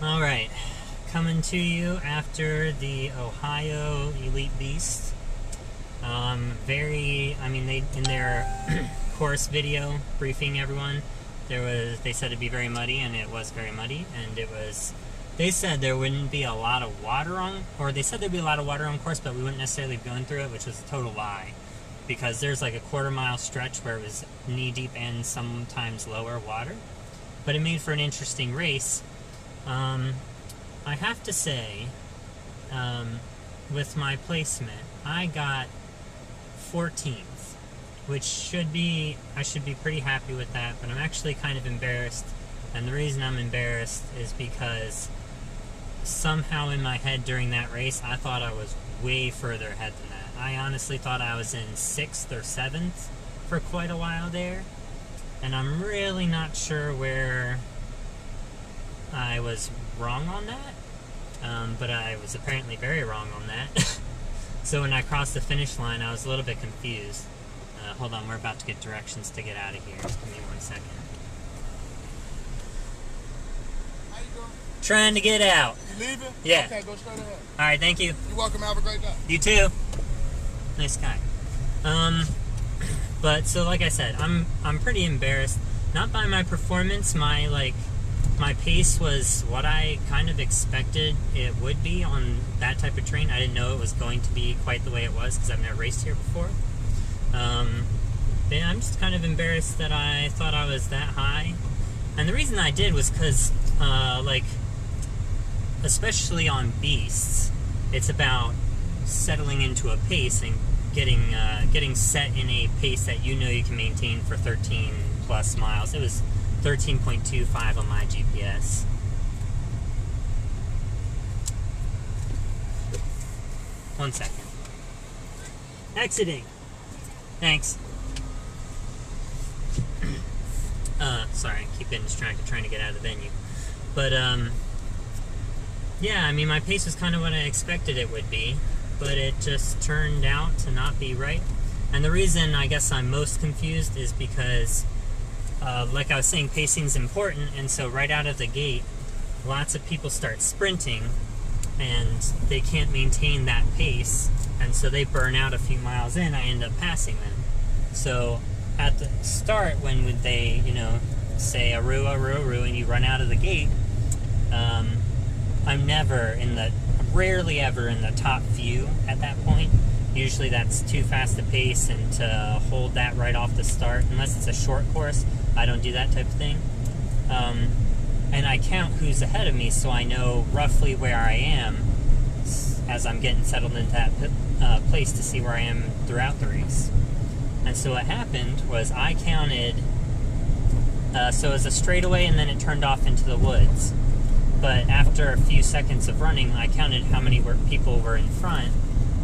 Alright, coming to you after the Ohio Elite Beast. They in their course video briefing everyone, they said it'd be very muddy, and it was very muddy, and they said there wouldn't be a lot of water on, or they said there'd be a lot of water on course, but we wouldn't necessarily be going through it, which was a total lie, because there's like a quarter-mile stretch where it was knee-deep and sometimes lower water, but it made for an interesting race. I have to say, with my placement, I got 14th, which I should be pretty happy with that, but I'm actually kind of embarrassed, and the reason I'm embarrassed is because somehow in my head during that race, I thought I was way further ahead than that. I honestly thought I was in 6th or 7th for quite a while there, and I'm really not sure where I was wrong on that, but I was apparently very wrong on that. So when I crossed the finish line, I was a little bit confused. Hold on, we're about to get directions to get out of here. Give me 1 second. How you doing? Trying to get out. You leaving? Yeah. Okay, go straight ahead. Alright, thank you. You're welcome. Have a great day. You too. Nice guy. But so like I said, I'm pretty embarrassed. Not by my performance, my pace was what I kind of expected it would be on that type of terrain. I didn't know it was going to be quite the way it was because I've never raced here before. But I'm just kind of embarrassed that I thought I was that high. And the reason I did was because, especially on beasts, it's about settling into a pace and getting set in a pace that you know you can maintain for 13 plus miles. It was 13.25 on my GPS. One second. Exiting. Thanks. Sorry, I keep getting distracted trying to get out of the venue. But, yeah, I mean, my pace was kind of what I expected it would be, but it just turned out to not be right. And the reason I guess I'm most confused is because like I was saying, pacing is important, and so right out of the gate, lots of people start sprinting, and they can't maintain that pace, and so they burn out a few miles in. I end up passing them. So at the start, when would they, say aroo, aroo, aroo, and you run out of the gate, I'm rarely ever in the top few at that point. Usually that's too fast a pace, and to hold that right off the start, unless it's a short course, I don't do that type of thing. And I count who's ahead of me, so I know roughly where I am as I'm getting settled into that place to see where I am throughout the race. And so what happened was I counted, so it was a straightaway and then it turned off into the woods. But after a few seconds of running, I counted how many people were in front,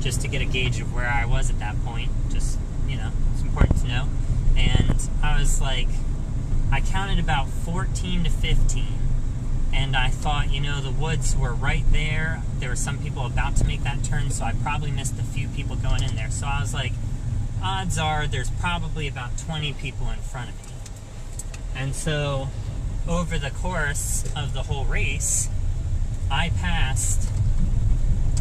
just to get a gauge of where I was at that point. Just, it's important to know. And I was like, I counted about 14 to 15, and I thought, the woods were right there. There were some people about to make that turn, so I probably missed a few people going in there. So I was like, odds are there's probably about 20 people in front of me. And so over the course of the whole race, I passed,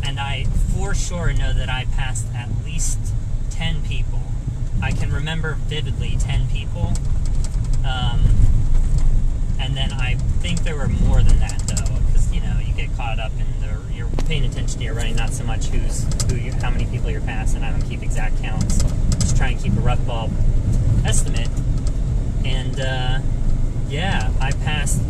and I for sure know that I passed at least 10 people. I can remember vividly 10 people. And then I think there were more than that, though, because, you get caught up in you're paying attention to your running, not so much how many people you're passing. I don't keep exact counts. Just try and keep a rough ball estimate. And, yeah, I passed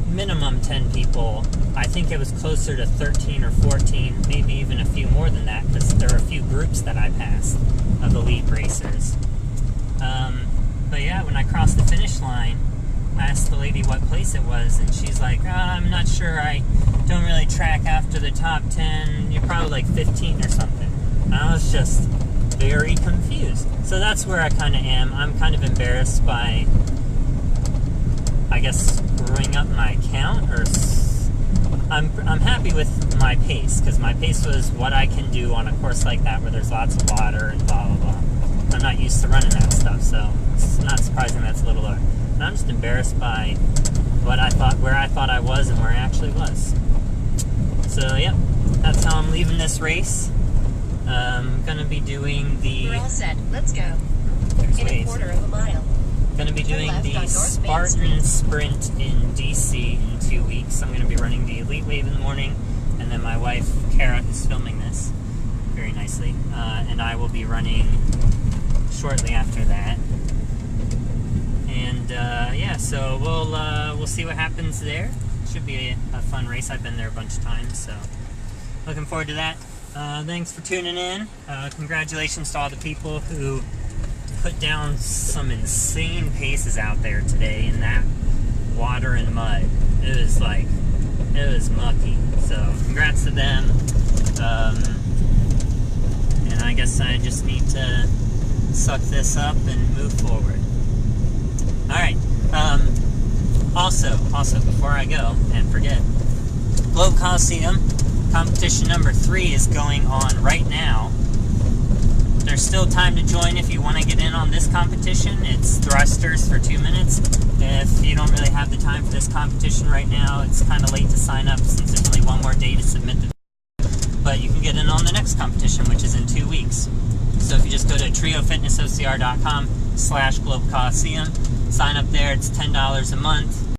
minimum 10 people. I think it was closer to 13 or 14, maybe even a few more than that, because there were a few groups that I passed of elite racers. But yeah, when I crossed the finish line, I asked the lady what place it was, and she's like, I'm not sure, I don't really track after the top 10, you're probably like 15 or something. And I was just very confused. So that's where I kind of am. I'm kind of embarrassed by, I guess, screwing up my count, or I'm happy with my pace, because my pace was what I can do on a course like that where there's lots of water and blah, blah, blah. I'm not used to running that stuff, so it's not surprising that's a little lower. And I'm just embarrassed by where I thought I was and where I actually was. So yep, that's how I'm leaving this race. I'm gonna be doing the. We're all set. Let's go. There's In ways. a quarter of a mile. Gonna be Turn doing left the on North Main Spartan Street. sprint in DC in 2 weeks. I'm gonna be running the Elite Wave in the morning, and then my wife Kara is filming this very nicely, and I will be running shortly after that. And yeah, so we'll see what happens there. Should be a fun race. I've been there a bunch of times, so looking forward to that. Thanks for tuning in. Congratulations to all the people who put down some insane paces out there today in that water and mud. It was mucky. So congrats to them. And I guess I just need to suck this up and move forward. Alright, also, before I go and forget, Globe Coliseum, competition number 3 is going on right now. There's still time to join if you want to get in on this competition. It's thrusters for 2 minutes. If you don't really have the time for this competition right now, it's kind of late to sign up since there's only one more day to submit the but you can get in on the next competition, which is in 2 weeks. So if you just go to triofitnessocr.com/Globe Coliseum, sign up there. It's $10 a month.